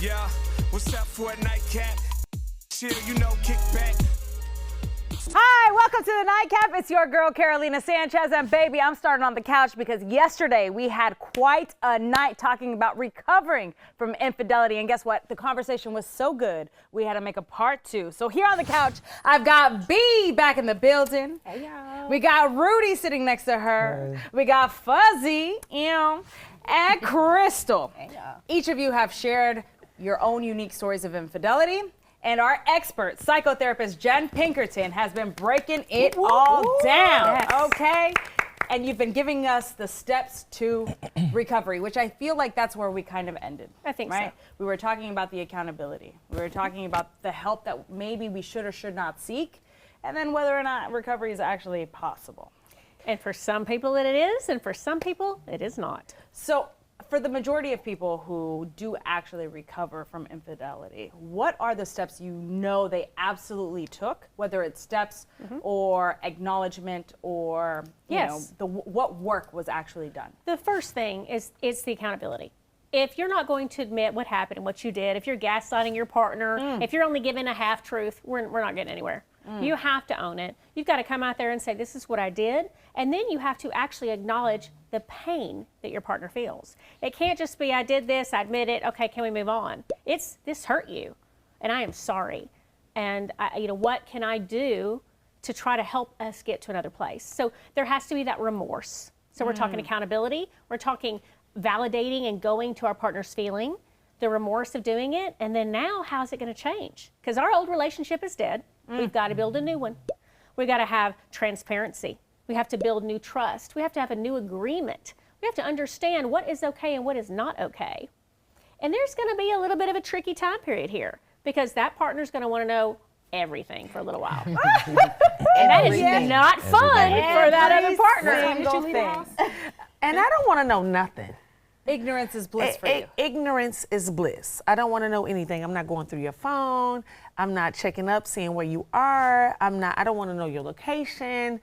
Yeah, what's up for a nightcap? Chill, you know, kick back. Hi, welcome to the Nightcap. It's your girl, Carolina Sanchez, and baby, I'm starting on the couch because yesterday we had quite a night talking about recovering from infidelity, and guess what? The conversation was so good, we had to make a part 2. So here on the couch, I've got B back in the building. Hey, y'all. We got Rudy sitting next to her. Hey. We got Fuzzy, and Crystal. Hey, y'all. Each of you have shared your own unique stories of infidelity. And our expert, psychotherapist Jen Pinkerton, has been breaking it all down, yes. Okay? And you've been giving us the steps to recovery, which I feel like that's where we kind of ended. I think right? so. We were talking about the accountability. We were talking about the help that maybe we should or should not seek, and then whether or not recovery is actually possible. And for some people it is, and for some people it is not. So, for the majority of people who do actually recover from infidelity, what are the steps you know they absolutely took, whether it's steps or acknowledgement or what work was actually done? The first thing is the accountability. If you're not going to admit what happened and what you did, if you're gaslighting your partner, if you're only giving a half truth, we're not getting anywhere. You have to own it. You've got to come out there and say, this is what I did. And then you have to actually acknowledge the pain that your partner feels. It can't just be, I did this, I admit it, okay, can we move on? It's, this hurt you, and I am sorry. And what can I do to try to help us get to another place? So there has to be that remorse. So we're talking accountability, we're talking validating and going to our partner's feeling, the remorse of doing it, and then now how's it gonna change? Because our old relationship is dead. We've got to build a new one. We've got to have transparency. We have to build new trust. We have to have a new agreement. We have to understand what is okay and what is not okay. And there's going to be a little bit of a tricky time period here because that partner's going to want to know everything for a little while. And that is not fun for that other partner. And I don't want to know nothing. Ignorance is bliss for you. Ignorance is bliss. I don't want to know anything. I'm not going through your phone. I'm not checking up, seeing where you are. I don't want to know your location.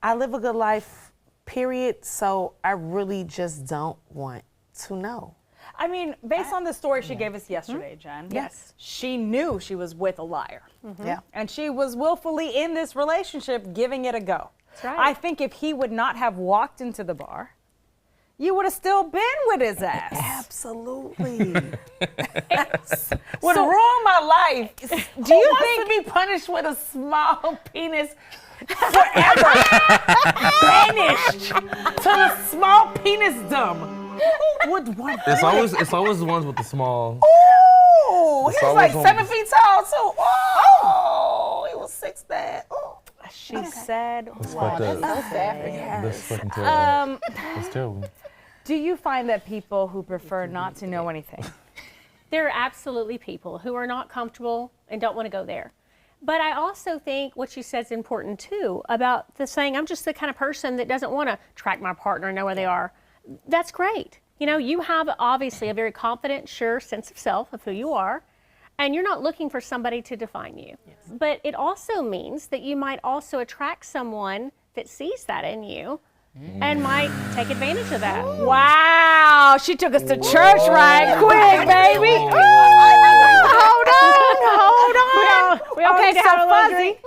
I live a good life, period. So I really just don't want to know. I mean, based on the story she gave us yesterday, Jen. Yes. She knew she was with a liar. Yeah. And she was willfully in this relationship, giving it a go. That's right. I think if he would not have walked into the bar, you would have still been with his ass. Absolutely. Would ruin my life. Do you think to be punished with a small penis forever? Banished to the small penis dumb. Who would want that? It's always the ones with the small. Oh, he was like 7 feet tall too. Oh, he was 6'9". Oh. She said, wow, that's so sad. That's fucking terrible. That's terrible. Do you find that people who prefer not to know anything? There are absolutely people who are not comfortable and don't want to go there. But I also think what you said is important too about the saying, I'm just the kind of person that doesn't want to track my partner and know where they are. That's great. You have obviously a very confident, sure sense of self of who you are, and you're not looking for somebody to define you. Yes. But it also means that you might also attract someone that sees that in you and might take advantage of that. Wow, she took us to church right quick, baby. Hold on. Okay, so Fuzzy,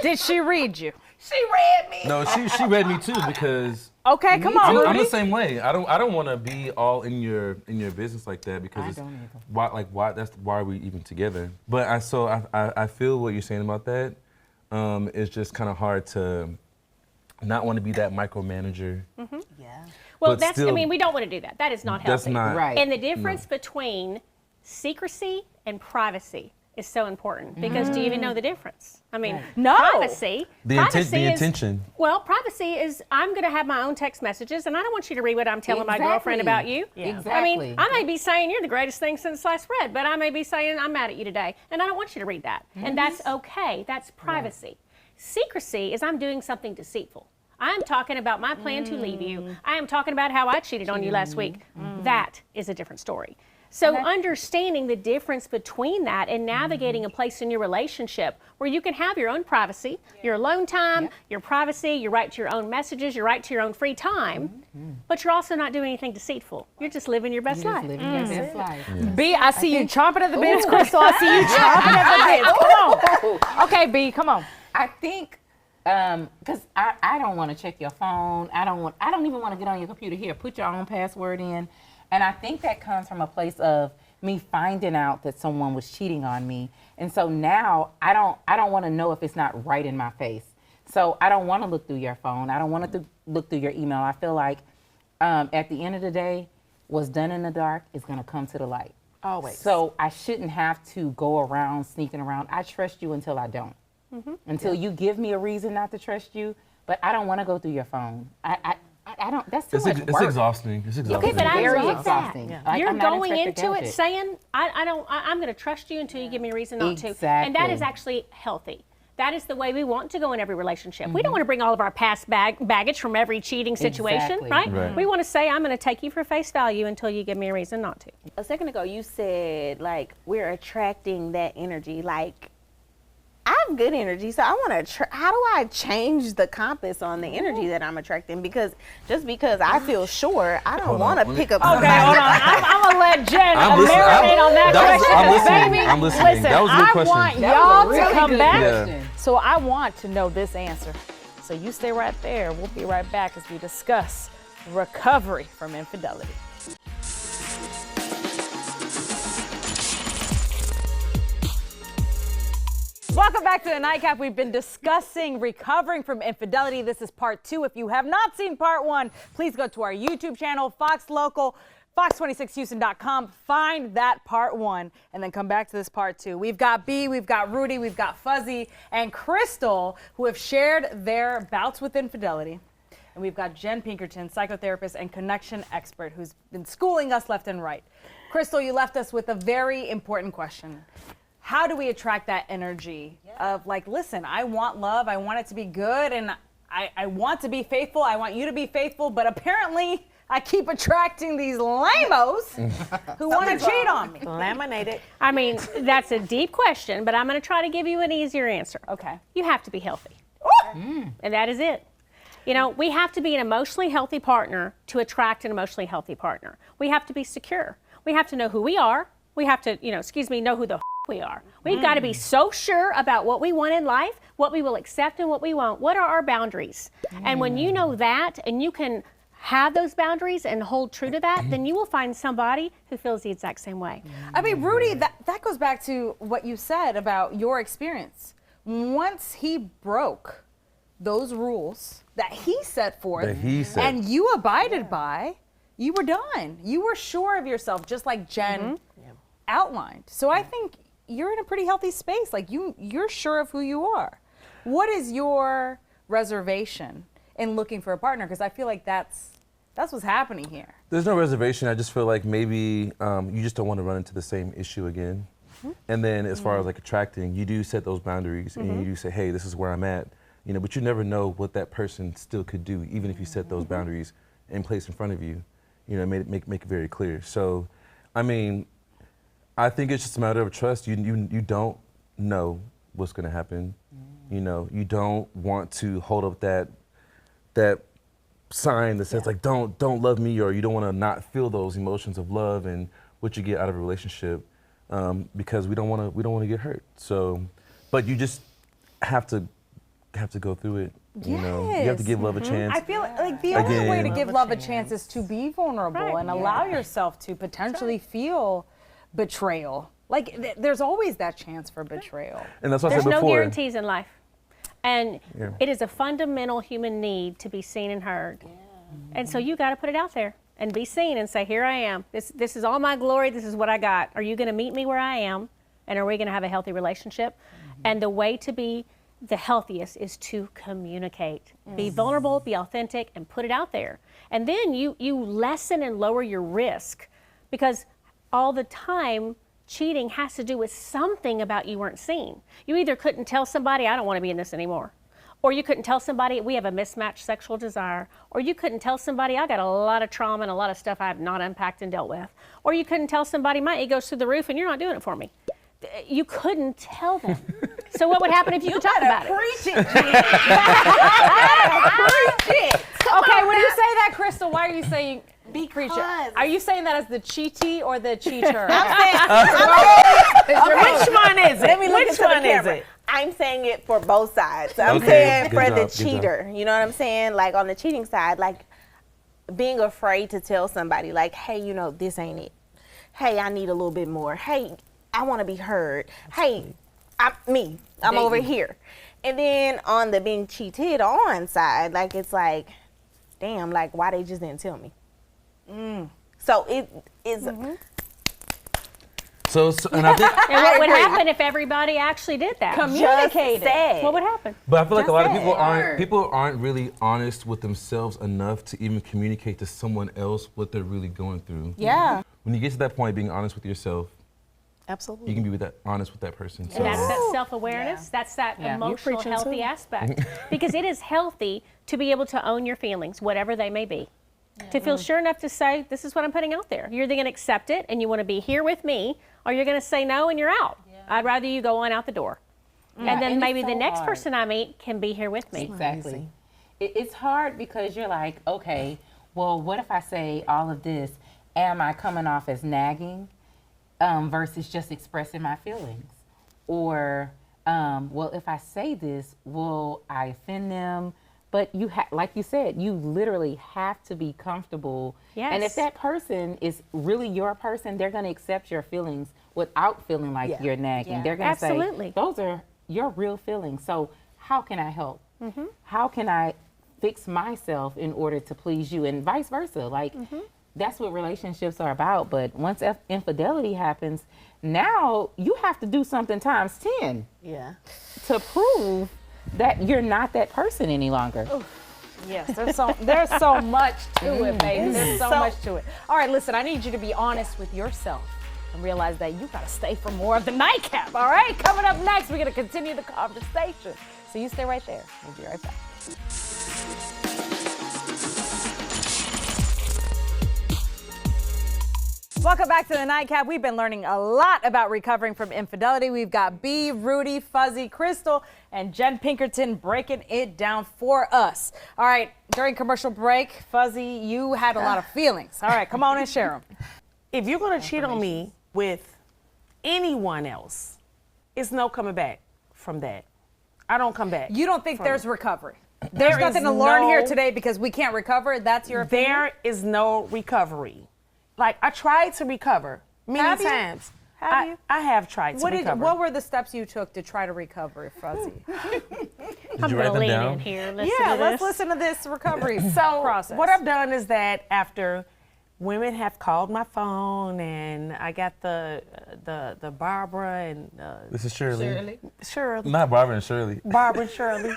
did she read you? She read me. No, she read me too because okay, come on, Rudy. I'm the same way. I don't want to be all in your business like that because why are we even together? But I feel what you're saying about that. It's just kind of hard to not want to be that micromanager. Yeah. Well, we don't want to do that. That is not healthy. That's not right. And the difference between secrecy and privacy is so important because do you even know the difference? I mean, no. Privacy. The intention. Well, privacy is I'm going to have my own text messages, and I don't want you to read what I'm telling my girlfriend about you. Yeah. Exactly. I mean, I may be saying you're the greatest thing since sliced bread, but I may be saying I'm mad at you today, and I don't want you to read that. And that's okay. That's privacy. Right. Secrecy is I'm doing something deceitful. I'm talking about my plan to leave you. I am talking about how I cheated on you last week. That is a different story. So understanding the difference between that and navigating a place in your relationship where you can have your own privacy, your alone time, your privacy, your right to your own messages, your right to your own free time, but you're also not doing anything deceitful. You're just living your best life. B, I see you chomping at the bits, Crystal. I see you chomping at the bits. Come on. Okay, B, come on. I think because I don't want to check your phone. I don't even want to get on your computer. Here, put your own password in. And I think that comes from a place of me finding out that someone was cheating on me. And so now I don't want to know if it's not right in my face. So I don't want to look through your phone. I don't want to look through your email. I feel like at the end of the day, what's done in the dark is going to come to the light. Always. So I shouldn't have to go around sneaking around. I trust you until I don't. Until you give me a reason not to trust you. But I don't want to go through your phone. I don't. That's too much work. It's exhausting. It's exhausting. Okay, but I very love exhausting. that. Like, You're I'm not going Inspector into it Gadget. saying, I'm going to trust you until you give me a reason not to. And that is actually healthy. That is the way we want to go in every relationship. We don't want to bring all of our past baggage from every cheating situation, Exactly. right? We want to say, I'm going to take you for face value until you give me a reason not to. A second ago, you said, like, we're attracting that energy. Like, I have good energy, so I want to, how do I change the compass on the energy that I'm attracting? Because just because I feel sure, I don't want to pick up somebody. Okay, hold on. I'm going to let Jen marinate on that question. I'm listening. Listen, That was a good question. I want That was y'all a really to come good back. question. So I want to know this answer. So you stay right there. We'll be right back as we discuss recovery from infidelity. Welcome back to the Nightcap. We've been discussing recovering from infidelity. This is part 2. If you have not seen part 1, please go to our YouTube channel, Fox Local, Fox26Houston.com. Find that part 1 and then come back to this part 2. We've got B, we've got Rudy, we've got Fuzzy, and Crystal, who have shared their bouts with infidelity. And we've got Jen Pinkerton, psychotherapist and connection expert, who's been schooling us left and right. Crystal, you left us with a very important question. How do we attract that energy of like, listen, I want love, I want it to be good, and I want to be faithful, I want you to be faithful, but apparently I keep attracting these lamos who want to cheat on me. Laminated. I mean, that's a deep question, but I'm going to try to give you an easier answer. Okay. You have to be healthy. And that is it. You know, we have to be an emotionally healthy partner to attract an emotionally healthy partner. We have to be secure. We have to know who we are. We have to, know who the we are. We've got to be so sure about what we want in life, what we will accept and what we won't. What are our boundaries? And when you know that and you can have those boundaries and hold true to that, then you will find somebody who feels the exact same way. I mean, Rudy, that goes back to what you said about your experience. Once he broke those rules that he set forth and you abided by, you were done. You were sure of yourself, just like Jen outlined. So I think you're in a pretty healthy space. Like you're sure of who you are. What is your reservation in looking for a partner? Because I feel like that's what's happening here. There's no reservation. I just feel like maybe you just don't want to run into the same issue again. And then as far as like attracting, you do set those boundaries and you do say, hey, this is where I'm at. But you never know what that person still could do, even if you set those boundaries in place in front of you. Make it very clear. So, I mean, I think it's just a matter of trust. You don't know what's going to happen. You don't want to hold up that sign that says like don't love me, or you don't want to not feel those emotions of love and what you get out of a relationship, because we don't want to get hurt. So, but you just have to go through it. You have to give love a chance. I feel like the only way to give love a chance is to be vulnerable and allow yourself to potentially feel betrayal. Like there's always that chance for betrayal. And that's what I There's said before. no guarantees in life. And it is a fundamental human need to be seen and heard. And so you got to put it out there and be seen and say, here I am. This is all my glory. This is what I got. Are you going to meet me where I am? And are we going to have a healthy relationship? And the way to be the healthiest is to communicate. Be vulnerable, be authentic, and put it out there. And then you lessen and lower your risk, because all the time cheating has to do with something about you weren't seen. You either couldn't tell somebody, I don't want to be in this anymore, Or you couldn't tell somebody we have a mismatched sexual desire. Or you couldn't tell somebody I got a lot of trauma and a lot of stuff I have not unpacked and dealt with. Or you couldn't tell somebody my ego's through the roof and you're not doing it for me. You couldn't tell them. So what would happen if you could talk about it? Preach it, Jen. Preach it. Okay, when you say that, Crystal, why are you saying preach it? Because- Are you saying that as the cheatee or the cheater? Which one is it? Let me look Which into the one is camera. it? I'm saying it for both sides. I'm Okay, saying good for job, the good job. cheater. You know what I'm saying? Like on the cheating side, like being afraid to tell somebody, like, hey, you know, this ain't it. Hey, I need a little bit more. Hey, I want to be heard. Hey, I'm over here. And then on the being cheated on side, like it's like, damn, like why they just didn't tell me. So it is. So and I think, And what would agree. happen if everybody actually did that? Communicated. Just said. What would happen? but I feel like a lot of Just people aren't really honest with themselves enough to even communicate to someone else what they're really going through. Yeah. When you get to that point, being honest with yourself, Absolutely. you can be honest with that person. So And that's that self-awareness. That's that Yeah. emotional, preaching healthy too. aspect. Because it is healthy to be able to own your feelings, whatever they may be. To feel sure enough to say, this is what I'm putting out there. You're either going to accept it and you want to be here with me, or you're going to say no and you're out. I'd rather you go on out the door. And then and maybe it's the so next hard. person I meet can be here with me. Exactly. It's hard because you're like, okay, well, what if I say all of this? Am I coming off as nagging versus just expressing my feelings? Or, well, if I say this, will I offend them? But you like you said, you literally have to be comfortable. Yes. And if that person is really your person, they're going to accept your feelings without feeling like you're nagging. They're going to say, Absolutely. those are your real feelings. So how can I help? How can I fix myself in order to please you, and vice versa? Like, that's what relationships are about. But once infidelity happens, now you have to do something times 10 Yeah. to prove that you're not that person any longer. Yes, there's so much to it, baby. There's so much to it. All right, listen, I need you to be honest with yourself and realize that you gotta stay for more of the nightcap, all right? Coming up next, we're gonna continue the conversation. So you stay right there. We'll be right back. Welcome back to the Nightcap. We've been learning a lot about recovering from infidelity. We've got B, Rudy, Fuzzy, Crystal, and Jen Pinkerton breaking it down for us. All right, during commercial break, Fuzzy, you had a lot of feelings. All right, come on and share them. If you're gonna cheat on me with anyone else, it's no coming back from that. I don't come back. You don't think from there's it. recovery? There There's nothing is to learn here no- today because we can't recover. That's your opinion? There is no recovery. Like, I tried to recover many Have you? times. Have you? I have tried to recover. What were the steps you took to try to recover, Fuzzy? I'm you going write to them lean down? in here. Listen Yeah, to let's this. listen to this recovery So process. what I've done is that after women have called my phone and I got the Barbara and This is Shirley. Shirley. Not Barbara and Shirley. Barbara and Shirley.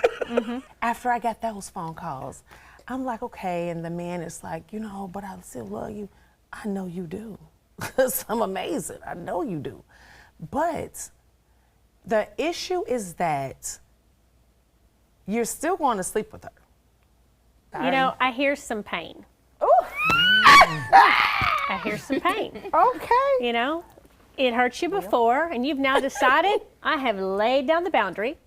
After I got those phone calls, I'm like, okay, and the man is like, you know, but I still love you. I know you do. Because I'm amazing. I know you do. But the issue is that you're still going to sleep with her. You know, I hear some pain. I hear some pain. Okay. You know, it hurt you before, and you've now decided, I have laid down the boundary,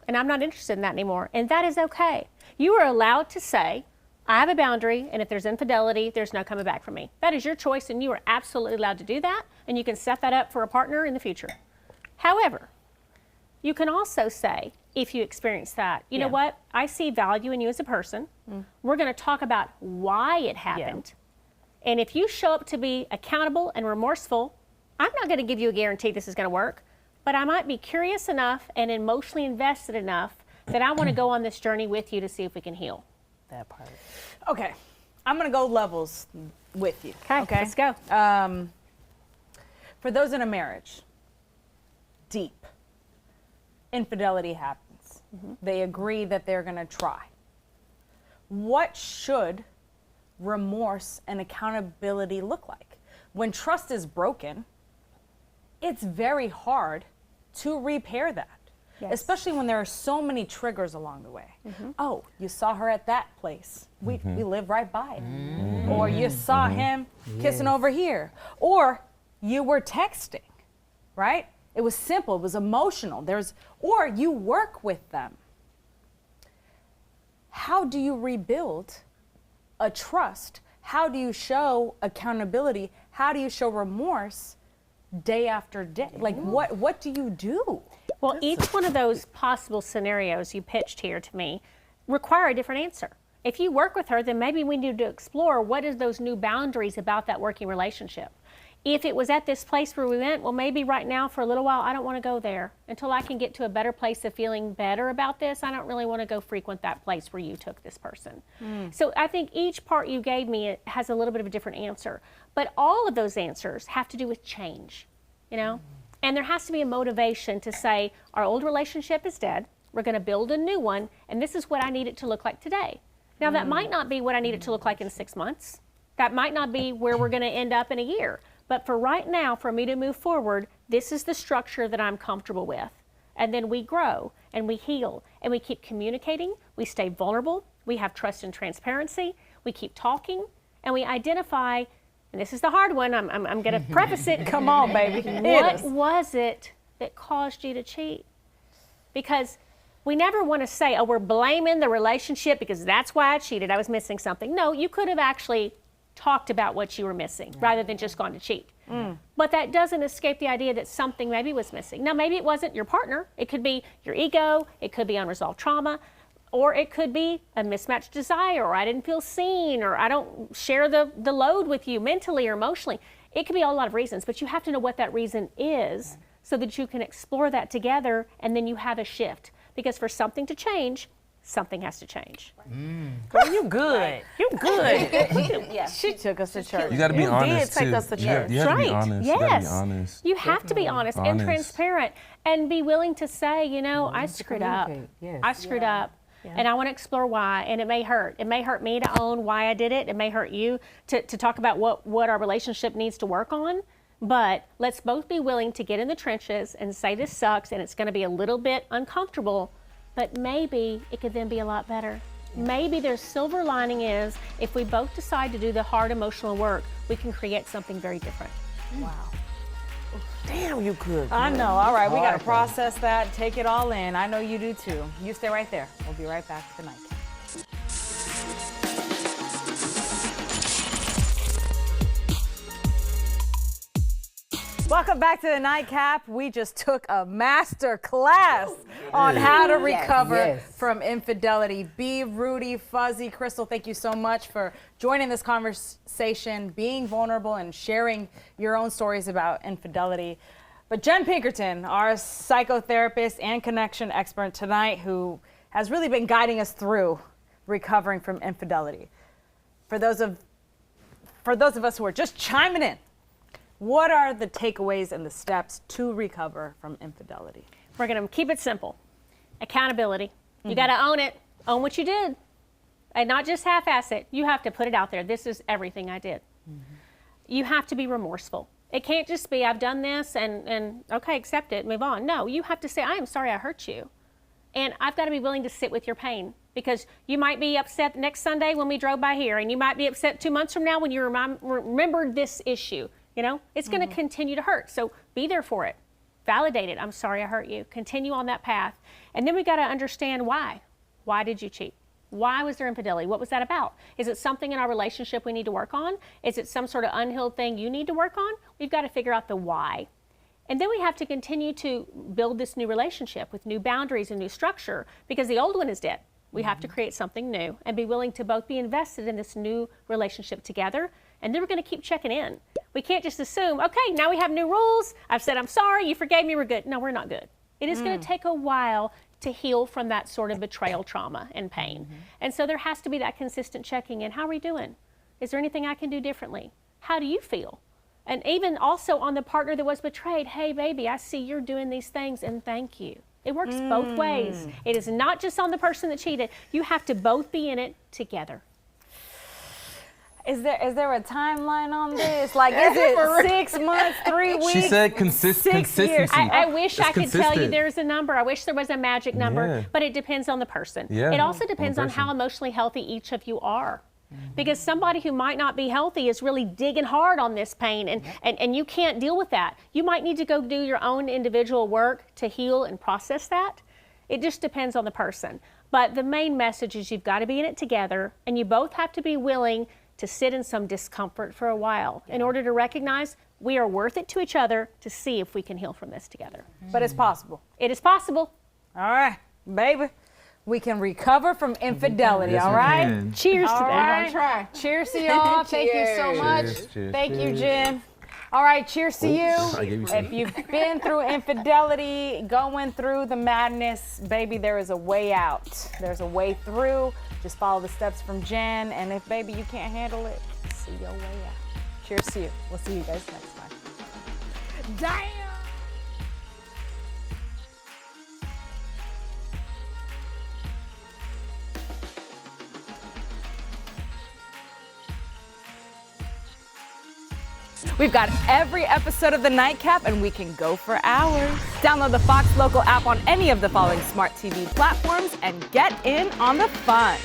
and I'm not interested in that anymore. And that is okay. You are allowed to say, I have a boundary, and if there's infidelity, there's no coming back from me. That is your choice, and you are absolutely allowed to do that, and you can set that up for a partner in the future. However, you can also say, if you experience that, you know what, I see value in you as a person. We're going to talk about why it happened. And if you show up to be accountable and remorseful, I'm not going to give you a guarantee this is going to work, but I might be curious enough and emotionally invested enough that I want to go on this journey with you to see if we can heal. That part. Okay, I'm gonna go levels with you. Okay, let's go. For those in a marriage, deep, infidelity happens. They agree that they're gonna try. What should remorse and accountability look like? When trust is broken, it's very hard to repair that. Yes. especially when there are so many triggers along the way. Oh, you saw her at that place. We live right by it. Or you saw him kissing over here. Or you were texting, right? It was simple, it was emotional. Or you work with them. How do you rebuild a trust? How do you show accountability? How do you show remorse day after day? Like, what do you do? Well, each one of those possible scenarios you pitched here to me require a different answer. If you work with her, then maybe we need to explore what is those new boundaries about that working relationship. If it was at this place where we went, well, maybe right now for a little while, I don't want to go there. Until I can get to a better place of feeling better about this, I don't really want to go frequent that place where you took this person. So I think each part you gave me has a little bit of a different answer. But all of those answers have to do with change, you know? And there has to be a motivation to say, our old relationship is dead, we're going to build a new one, and this is what I need it to look like today. Now, that might not be what I need it to look like in 6 months. That might not be where we're going to end up in a year. But for right now, for me to move forward, this is the structure that I'm comfortable with. And then we grow and we heal and we keep communicating, we stay vulnerable, we have trust and transparency, we keep talking, and we identify, and this is the hard one, I'm going to preface it. Come on, baby. What was it that caused you to cheat? Because we never want to say, oh, we're blaming the relationship because that's why I cheated, I was missing something. No, you could have actually talked about what you were missing rather than just gone to cheat. But that doesn't escape the idea that something maybe was missing. Now, maybe it wasn't your partner. It could be your ego. It could be unresolved trauma. Or it could be a mismatched desire, or I didn't feel seen, or I don't share the load with you mentally or emotionally. It could be a lot of reasons, but you have to know what that reason is so that you can explore that together, and then you have a shift. Because for something to change, something has to change. Girl, you good. You good. She took us to church. You got to be You honest did take too. us to You have church. to be Right. honest. You got to be Yes. honest. You have to be honest and Honest. transparent and be willing to say, you know, I screwed up. communicate, yes. I screwed up. And I want to explore why, and it may hurt. It may hurt me to own why I did it. It may hurt you to talk about what our relationship needs to work on. But let's both be willing to get in the trenches and say this sucks and it's going to be a little bit uncomfortable, but maybe it could then be a lot better. Maybe their silver lining is if we both decide to do the hard emotional work, we can create something very different. Wow. Damn, you good. I know. All right, we got to process that, take it all in. I know you do too. You stay right there. We'll be right back tonight. Welcome back to the Nightcap. We just took a master class on how to recover from infidelity. B, Rudy, Fuzzy, Crystal, thank you so much for joining this conversation, being vulnerable and sharing your own stories about infidelity. But Jen Pinkerton, our psychotherapist and connection expert tonight, who has really been guiding us through recovering from infidelity. For those of us who are just chiming in, what are the takeaways and the steps to recover from infidelity? We're going to keep it simple. Accountability. You got to own it. Own what you did. And not just half-ass it. You have to put it out there. This is everything I did. You have to be remorseful. It can't just be, I've done this and okay, accept it, move on. No, you have to say, I am sorry I hurt you. And I've got to be willing to sit with your pain, because you might be upset next Sunday when we drove by here, and you might be upset 2 months from now when you remembered this issue. You know, it's going to continue to hurt. So be there for it. Validate it. I'm sorry I hurt you. Continue on that path. And then we got to understand why. Why did you cheat? Why was there infidelity? What was that about? Is it something in our relationship we need to work on? Is it some sort of unhealed thing you need to work on? We've got to figure out the why. And then we have to continue to build this new relationship with new boundaries and new structure, because the old one is dead. We have to create something new and be willing to both be invested in this new relationship together. And then we're going to keep checking in. We can't just assume, okay, now we have new rules. I've said I'm sorry. You forgave me. We're good. No, we're not good. It is going to take a while to heal from that sort of betrayal trauma and pain. And so there has to be that consistent checking in. How are we doing? Is there anything I can do differently? How do you feel? And even also on the partner that was betrayed, hey, baby, I see you're doing these things and thank you. It works both ways. It is not just on the person that cheated. You have to both be in it together. Is there a timeline on this? Like, is it 6 months, 3 weeks? She said 6 consistency. years? I wish It's I could tell you consistent. there's a number. I wish there was a magic number, Yeah. but it depends on the person. Yeah, It also on the depends on person. how emotionally healthy each of you are. Because somebody who might not be healthy is really digging hard on this pain, and you can't deal with that. You might need to go do your own individual work to heal and process that. It just depends on the person. But the main message is you've got to be in it together, and you both have to be willing to sit in some discomfort for a while in order to recognize we are worth it to each other to see if we can heal from this together. But it's possible. It is possible. All right, baby. We can recover from infidelity, Yes, all we right? can. Cheers to All that. right. Try. Cheers to y'all. Thank you so much. Cheers, Thank you, cheers. Jen. All right, cheers to you. I gave you some. If you've been through infidelity, going through the madness, baby, there is a way out. There's a way through. Just follow the steps from Jen. And if, baby, you can't handle it, see your way out. Cheers to you. We'll see you guys next time. Damn! We've got every episode of The Nightcap, and we can go for hours. Download the Fox Local app on any of the following smart TV platforms and get in on the fun.